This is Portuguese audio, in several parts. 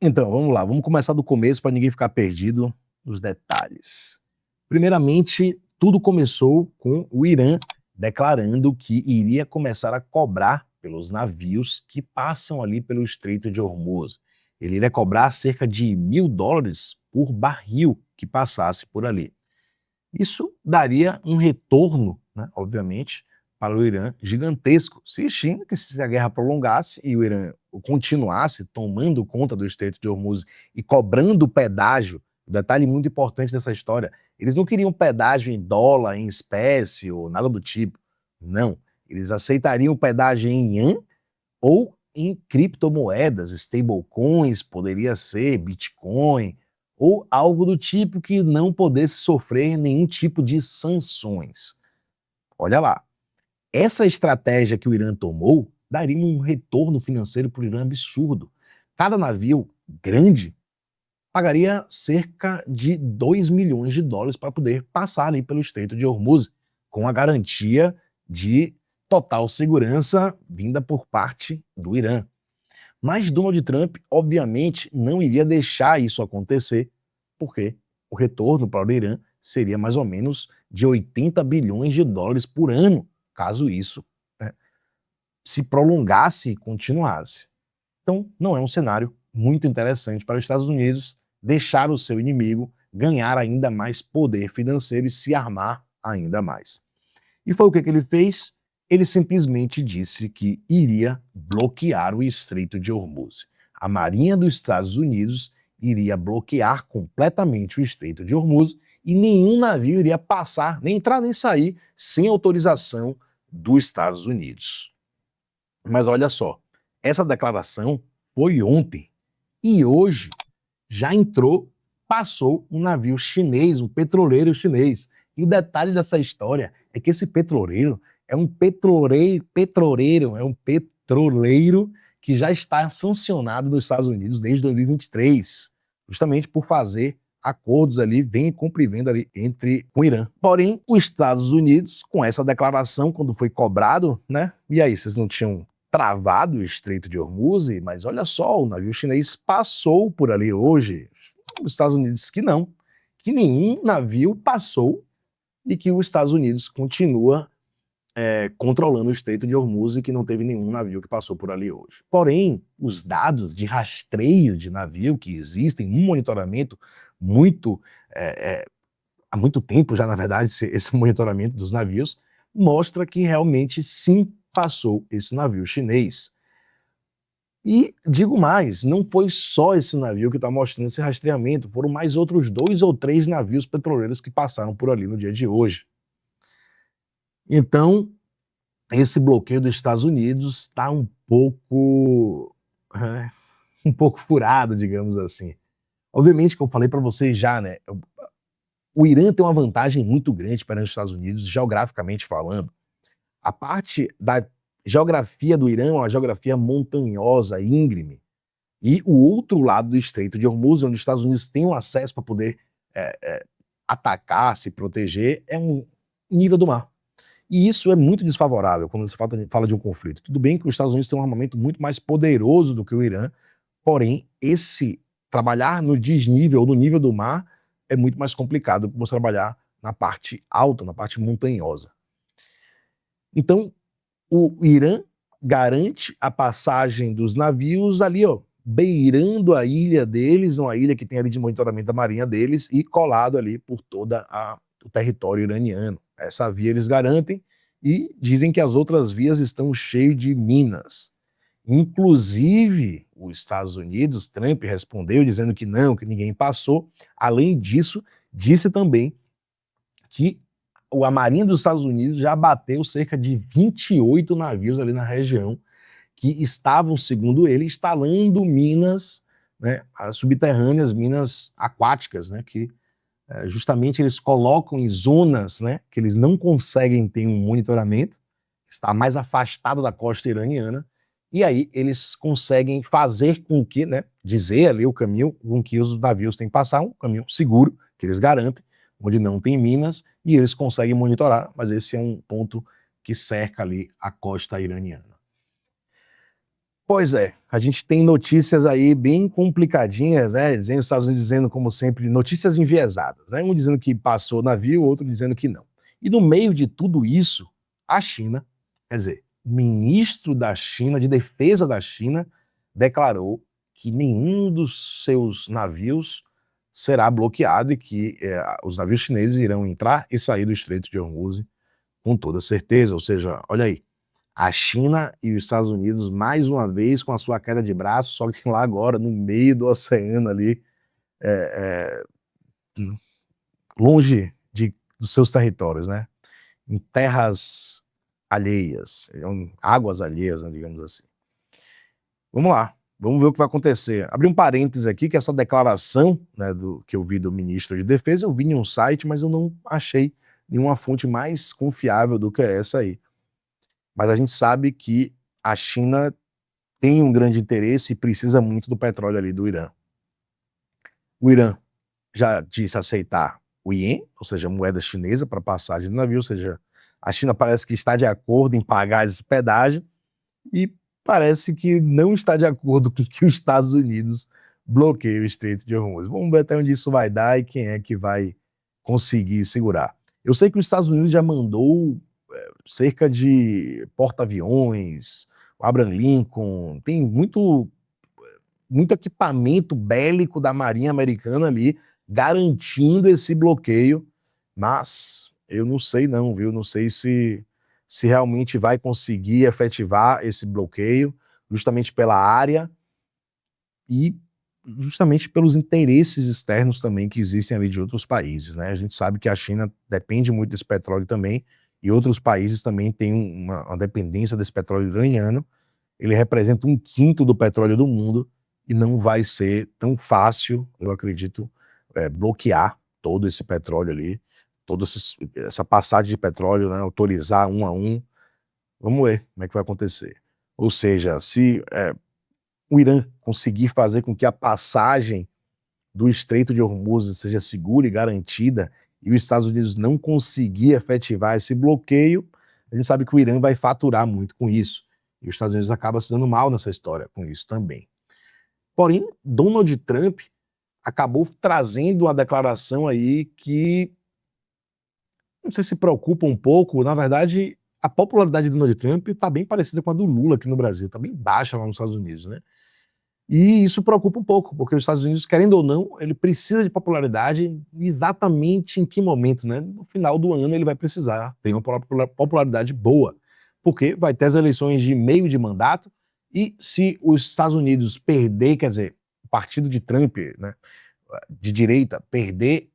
Então, vamos lá, vamos começar do começo para ninguém ficar perdido nos detalhes. Primeiramente, tudo começou com o Irã declarando que iria começar a cobrar pelos navios que passam ali pelo Estreito de Hormuz. Ele iria cobrar cerca de $1.000 por barril que passasse por ali. Isso daria um retorno, né, obviamente, para o Irã gigantesco. Se a guerra prolongasse e o Irã continuasse tomando conta do Estreito de Hormuz e cobrando pedágio, detalhe muito importante dessa história, eles não queriam pedágio em dólar, em espécie ou nada do tipo. Não. Eles aceitariam pedágio em yuan ou em criptomoedas, stablecoins, poderia ser Bitcoin, ou algo do tipo que não pudesse sofrer nenhum tipo de sanções. Olha lá, essa estratégia que o Irã tomou daria um retorno financeiro para o Irã absurdo. Cada navio grande pagaria cerca de $2 milhões para poder passar ali pelo Estreito de Hormuz, com a garantia de total segurança vinda por parte do Irã. Mas Donald Trump, obviamente, não iria deixar isso acontecer, porque o retorno para o Irã seria mais ou menos de $80 bilhões por ano, caso isso, né, se prolongasse e continuasse. Então, não é um cenário muito interessante para os Estados Unidos deixar o seu inimigo ganhar ainda mais poder financeiro e se armar ainda mais. E foi o que ele fez? Ele simplesmente disse que iria bloquear o Estreito de Hormuz. A Marinha dos Estados Unidos iria bloquear completamente o Estreito de Hormuz e nenhum navio iria passar, nem entrar nem sair, sem autorização dos Estados Unidos. Mas olha só, essa declaração foi ontem e hoje já entrou, passou um navio chinês, um petroleiro chinês. E o detalhe dessa história é que esse petroleiro é um petroleiro que já está sancionado nos Estados Unidos desde 2023, justamente por fazer acordos ali, vem compra e venda ali entre o Irã. Porém, os Estados Unidos, com essa declaração, quando foi cobrado, né? E aí, vocês não tinham travado o Estreito de Hormuz? Mas olha só, o navio chinês passou por ali hoje. Os Estados Unidos disse que não, que nenhum navio passou e que os Estados Unidos continua controlando o Estreito de Hormuz e que não teve nenhum navio que passou por ali hoje. Porém, os dados de rastreio de navio que existem, um monitoramento muito, há muito tempo já, na verdade, esse monitoramento dos navios, mostra que realmente sim passou esse navio chinês. E digo mais, não foi só esse navio que está mostrando esse rastreamento, foram mais outros 2 ou 3 navios petroleiros que passaram por ali no dia de hoje. Então, esse bloqueio dos Estados Unidos está um pouco furado, digamos assim. Obviamente que eu falei para vocês já, né? O Irã tem uma vantagem muito grande para os Estados Unidos, geograficamente falando. A parte da geografia do Irã é uma geografia montanhosa, íngreme. E o outro lado do Estreito de Hormuz, onde os Estados Unidos têm um acesso para poder atacar, se proteger, é um nível do mar. E isso é muito desfavorável quando se fala de um conflito. Tudo bem que os Estados Unidos têm um armamento muito mais poderoso do que o Irã, porém, esse trabalhar no desnível, no nível do mar, é muito mais complicado do que você trabalhar na parte alta, na parte montanhosa. Então, o Irã garante a passagem dos navios ali, ó, beirando a ilha deles, uma ilha que tem ali de monitoramento da marinha deles e colado ali por todo o território iraniano. Essa via eles garantem e dizem que as outras vias estão cheias de minas. Inclusive, os Estados Unidos, Trump respondeu dizendo que não, que ninguém passou. Além disso, disse também que a Marinha dos Estados Unidos já abateu cerca de 28 navios ali na região que estavam, segundo ele, instalando minas, né, subterrâneas, minas aquáticas, né, que justamente eles colocam em zonas, né, que eles não conseguem ter um monitoramento, está mais afastado da costa iraniana, e aí eles conseguem fazer com que, né, dizer ali o caminho com que os navios têm que passar, um caminho seguro, que eles garantem, onde não tem minas, e eles conseguem monitorar, mas esse é um ponto que cerca ali a costa iraniana. Pois é, a gente tem notícias aí bem complicadinhas, né? Dizendo, os Estados Unidos dizendo, como sempre, notícias enviesadas, né? Um dizendo que passou o navio, outro dizendo que não. E no meio de tudo isso, a China, quer dizer, o ministro da China, de defesa da China, declarou que nenhum dos seus navios será bloqueado e que os navios chineses irão entrar e sair do Estreito de Hormuz com toda certeza. Ou seja, olha aí, a China e os Estados Unidos, mais uma vez, com a sua queda de braço, só que lá agora, no meio do oceano ali, é, é, longe dos seus territórios, né? Em terras alheias, em águas alheias, né, digamos assim. Vamos lá, vamos ver o que vai acontecer. Abri um parênteses aqui, que essa declaração, né, que eu vi do ministro de Defesa, eu vi em um site, mas eu não achei nenhuma fonte mais confiável do que essa aí. Mas a gente sabe que a China tem um grande interesse e precisa muito do petróleo ali do Irã. O Irã já disse aceitar o iene, ou seja, a moeda chinesa para passagem do navio, ou seja, a China parece que está de acordo em pagar esse pedágio e parece que não está de acordo com que os Estados Unidos bloqueiem o Estreito de Hormuz. Vamos ver até onde isso vai dar e quem é que vai conseguir segurar. Eu sei que os Estados Unidos já mandou cerca de porta-aviões, o Abraham Lincoln, tem muito equipamento bélico da Marinha Americana ali garantindo esse bloqueio, mas eu não sei não, viu? Não sei se realmente vai conseguir efetivar esse bloqueio, justamente pela área e justamente pelos interesses externos também que existem ali de outros países, né? A gente sabe que a China depende muito desse petróleo também, e outros países também têm uma dependência desse petróleo iraniano. Ele representa 1/5 do petróleo do mundo e não vai ser tão fácil, eu acredito, bloquear todo esse petróleo ali, toda essa passagem de petróleo, né, autorizar um a um. Vamos ver como é que vai acontecer. Ou seja, se o Irã conseguir fazer com que a passagem do Estreito de Hormuz seja segura e garantida, e os Estados Unidos não conseguir efetivar esse bloqueio, a gente sabe que o Irã vai faturar muito com isso. E os Estados Unidos acaba se dando mal nessa história com isso também. Porém, Donald Trump acabou trazendo uma declaração aí que não sei se preocupa um pouco. Na verdade, a popularidade de Donald Trump está bem parecida com a do Lula aqui no Brasil, está bem baixa lá nos Estados Unidos, né? E isso preocupa um pouco, porque os Estados Unidos, querendo ou não, ele precisa de popularidade exatamente em que momento, né? No final do ano ele vai precisar ter uma popularidade boa, porque vai ter as eleições de meio de mandato e se os Estados Unidos perder, quer dizer, o partido de Trump, né, de direita, perder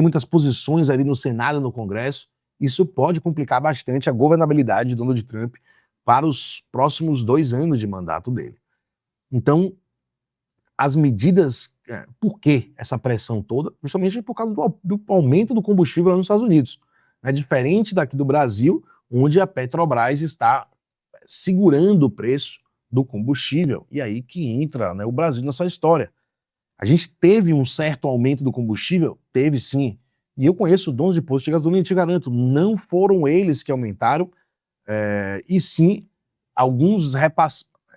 muitas posições ali no Senado e no Congresso, isso pode complicar bastante a governabilidade de Donald Trump para os próximos 2 anos de mandato dele. Então, as medidas, por que essa pressão toda? Justamente por causa do aumento do combustível lá nos Estados Unidos. É diferente daqui do Brasil, onde a Petrobras está segurando o preço do combustível. E aí que entra, né, o Brasil nessa história. A gente teve um certo aumento do combustível? Teve sim. E eu conheço donos de postos de gasolina e te garanto, não foram eles que aumentaram, e sim alguns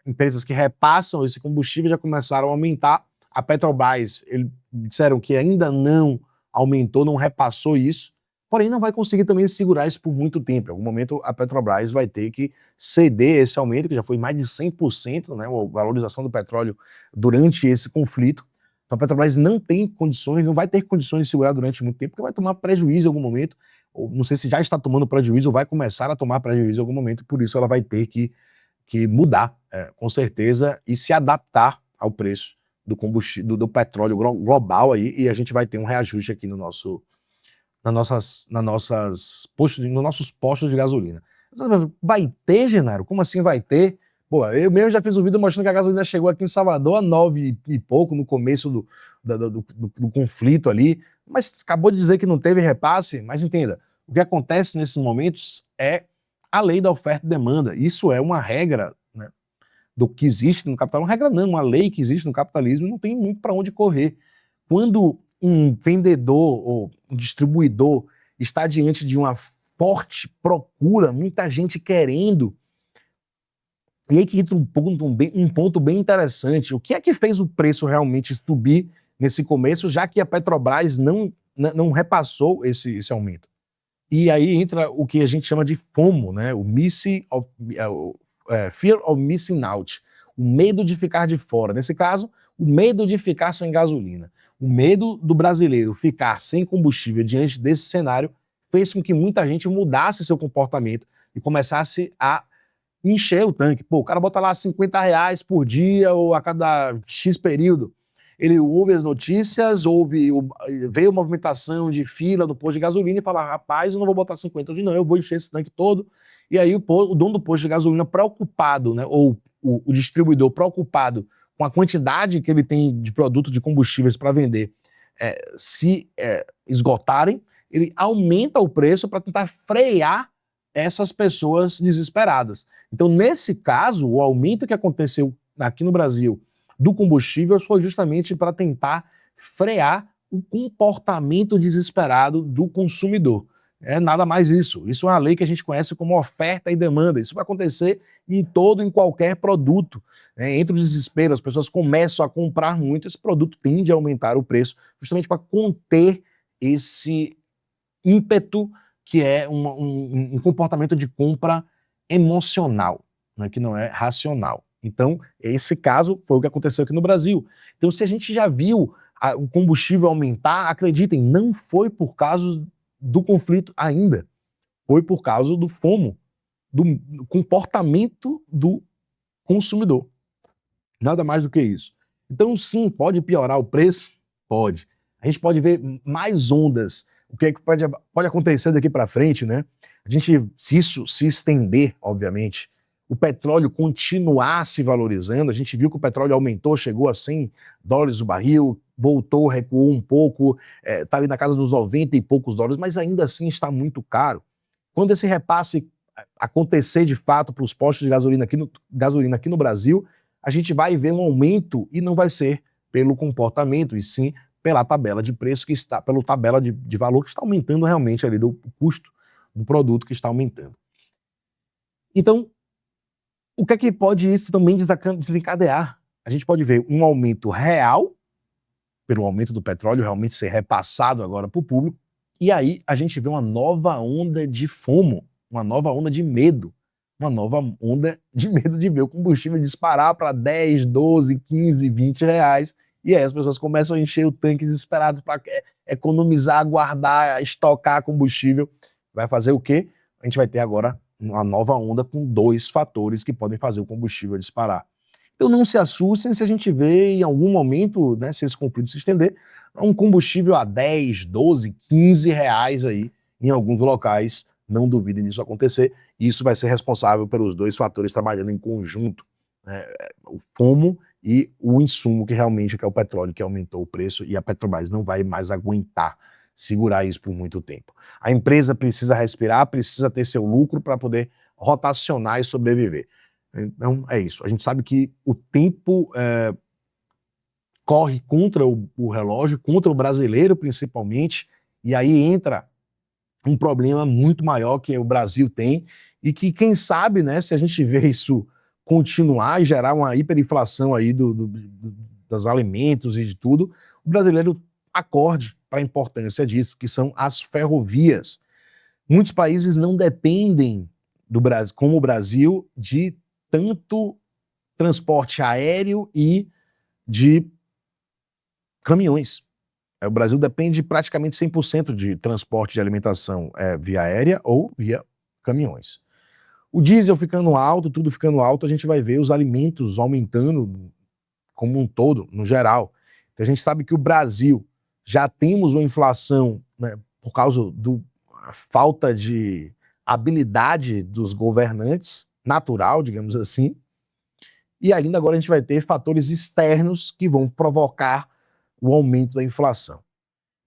empresas que repassam esse combustível já começaram a aumentar. A Petrobras, eles disseram que ainda não aumentou, não repassou isso, porém não vai conseguir também segurar isso por muito tempo. Em algum momento a Petrobras vai ter que ceder esse aumento, que já foi mais de 100%, né, a valorização do petróleo durante esse conflito. Então a Petrobras não tem condições, não vai ter condições de segurar durante muito tempo, porque vai tomar prejuízo em algum momento, ou não sei se já está tomando prejuízo, ou vai começar a tomar prejuízo em algum momento, por isso ela vai ter que mudar, com certeza, e se adaptar ao preço do combustível, do petróleo global aí, e a gente vai ter um reajuste aqui no nosso, nos nossos postos de gasolina. Vai ter, Genaro? Como assim vai ter? Pô, eu mesmo já fiz um vídeo mostrando que a gasolina chegou aqui em Salvador a 9 e pouco, no começo do conflito ali, mas acabou de dizer que não teve repasse. Mas entenda, o que acontece nesses momentos é a lei da oferta e demanda. Isso é uma regra, né, do que existe no capitalismo. Uma regra não, uma lei que existe no capitalismo, não tem muito para onde correr. Quando um vendedor ou um distribuidor está diante de uma forte procura, muita gente querendo, E aí que entra um ponto bem interessante. O que é que fez o preço realmente subir nesse começo, já que a Petrobras não repassou esse aumento? E aí entra o que a gente chama de FOMO, né? Fear of Missing Out, o medo de ficar de fora. Nesse caso, o medo de ficar sem gasolina. O medo do brasileiro ficar sem combustível diante desse cenário fez com que muita gente mudasse seu comportamento e começasse a encher o tanque. Pô, o cara bota lá R$ 50 por dia ou a cada X período. Ele ouve as notícias, vê a movimentação de fila do posto de gasolina e fala: rapaz, eu não vou botar 50 hoje, não, eu vou encher esse tanque todo. E aí o dono do posto de gasolina preocupado, né, ou o distribuidor preocupado com a quantidade que ele tem de produtos de combustíveis para vender, se esgotarem, ele aumenta o preço para tentar frear essas pessoas desesperadas. Então, nesse caso, o aumento que aconteceu aqui no Brasil do combustível foi justamente para tentar frear o comportamento desesperado do consumidor. É nada mais isso. Isso é uma lei que a gente conhece como oferta e demanda. Isso vai acontecer em qualquer produto. Entre o desespero, as pessoas começam a comprar muito, esse produto tende a aumentar o preço, justamente para conter esse ímpeto que é um comportamento de compra emocional, né, que não é racional. Então, esse caso foi o que aconteceu aqui no Brasil. Então, se a gente já viu o combustível aumentar, acreditem, não foi por causa do conflito ainda, foi por causa do FOMO, do comportamento do consumidor. Nada mais do que isso. Então, sim, pode piorar o preço? Pode. A gente pode ver mais ondas. O que, é que pode acontecer daqui para frente, né? Se isso se estender, obviamente, o petróleo continuar se valorizando, a gente viu que o petróleo aumentou, chegou a $100 o barril, voltou, recuou um pouco, está ali na casa dos 90 e poucos dólares, mas ainda assim está muito caro. Quando esse repasse acontecer de fato para os postos de gasolina aqui no Brasil, a gente vai ver um aumento e não vai ser pelo comportamento, e sim pela tabela de preço pela tabela de valor que está aumentando realmente ali, do custo do produto que está aumentando. Então, o que é que pode isso também desencadear? A gente pode ver um aumento real, pelo aumento do petróleo realmente ser repassado agora para o público, e aí a gente vê uma nova onda de FOMO, uma nova onda de medo, uma nova onda de medo de ver o combustível disparar para 10, 12, 15, 20 reais, e aí as pessoas começam a encher o tanque desesperados para economizar, guardar, estocar combustível. Vai fazer o quê? A gente vai ter agora uma nova onda com 2 fatores que podem fazer o combustível disparar. Então não se assustem se a gente vê em algum momento, né, se esse conflito se estender, um combustível a 10, 12, 15 reais aí em alguns locais. Não duvidem disso acontecer. Isso vai ser responsável pelos 2 fatores trabalhando em conjunto, né, o FOMO e o insumo que realmente é o petróleo, que aumentou o preço, e a Petrobras não vai mais aguentar segurar isso por muito tempo. A empresa precisa respirar, precisa ter seu lucro para poder rotacionar e sobreviver. Então é isso. A gente sabe que o tempo corre contra o relógio, contra o brasileiro principalmente, e aí entra um problema muito maior que o Brasil tem, e que, quem sabe, né, se a gente vê isso continuar e gerar uma hiperinflação aí dos alimentos e de tudo, o brasileiro acorde para a importância disso, que são as ferrovias. Muitos países não dependem do Brasil, como o Brasil, de tanto transporte aéreo e de caminhões. O Brasil depende de praticamente 100% de transporte de alimentação via aérea ou via caminhões. O diesel ficando alto, tudo ficando alto, a gente vai ver os alimentos aumentando como um todo, no geral. Então a gente sabe que o Brasil já temos uma inflação, né, por causa da falta de habilidade dos governantes, natural, digamos assim, e ainda agora a gente vai ter fatores externos que vão provocar o aumento da inflação.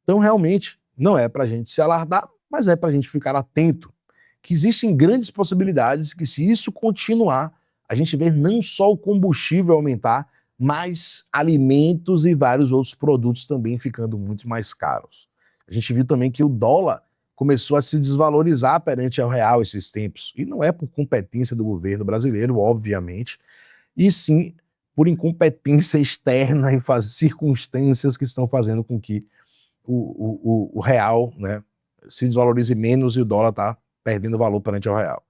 Então, realmente, não é para a gente se alardar, mas é para a gente ficar atento, que existem grandes possibilidades que, se isso continuar, a gente vê não só o combustível aumentar, mas alimentos e vários outros produtos também ficando muito mais caros. A gente viu também que o dólar começou a se desvalorizar perante ao real esses tempos. E não é por competência do governo brasileiro, obviamente, e sim por incompetência externa em circunstâncias que estão fazendo com que o real, né, se desvalorize menos e o dólar está perdendo valor perante ao real.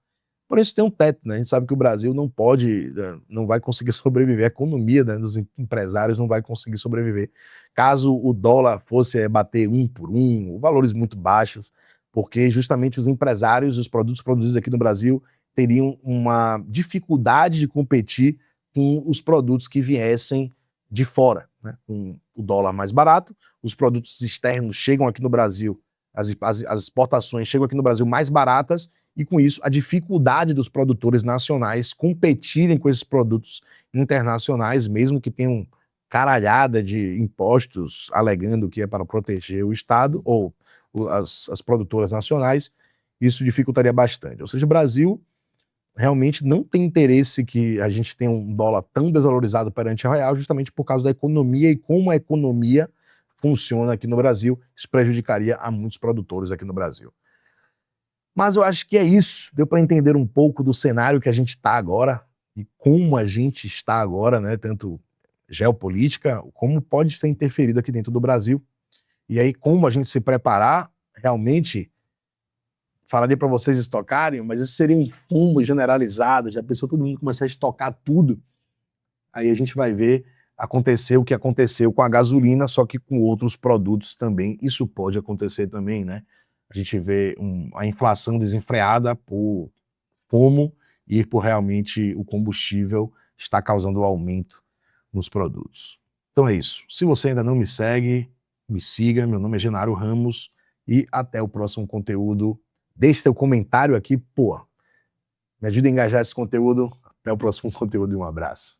Por isso tem um teto, né? A gente sabe que o Brasil não pode, não vai conseguir sobreviver, a economia, né, dos empresários não vai conseguir sobreviver. Caso o dólar fosse bater 1 por 1, valores muito baixos, porque justamente os empresários, os produtos produzidos aqui no Brasil teriam uma dificuldade de competir com os produtos que viessem de fora, né? Com o dólar mais barato, os produtos externos chegam aqui no Brasil, as exportações chegam aqui no Brasil mais baratas, e com isso a dificuldade dos produtores nacionais competirem com esses produtos internacionais, mesmo que tenham caralhada de impostos alegando que é para proteger o Estado ou as produtoras nacionais, isso dificultaria bastante. Ou seja, o Brasil realmente não tem interesse que a gente tenha um dólar tão desvalorizado perante o real, justamente por causa da economia e como a economia funciona aqui no Brasil. Isso prejudicaria a muitos produtores aqui no Brasil. Mas eu acho que é isso. Deu para entender um pouco do cenário que a gente está agora e como a gente está agora, né? Tanto geopolítica, como pode ser interferido aqui dentro do Brasil. E aí, como a gente se preparar, realmente, falaria para vocês estocarem, mas esse seria um fumo generalizado, já pensou todo mundo começar a estocar tudo. Aí a gente vai ver acontecer o que aconteceu com a gasolina, só que com outros produtos também. Isso pode acontecer também, né? A gente vê a inflação desenfreada por FOMO e por realmente o combustível está causando aumento nos produtos. Então é isso. Se você ainda não me segue, me siga. Meu nome é Genaro Ramos e até o próximo conteúdo. Deixe seu comentário aqui, pô. Me ajuda a engajar esse conteúdo. Até o próximo conteúdo e um abraço.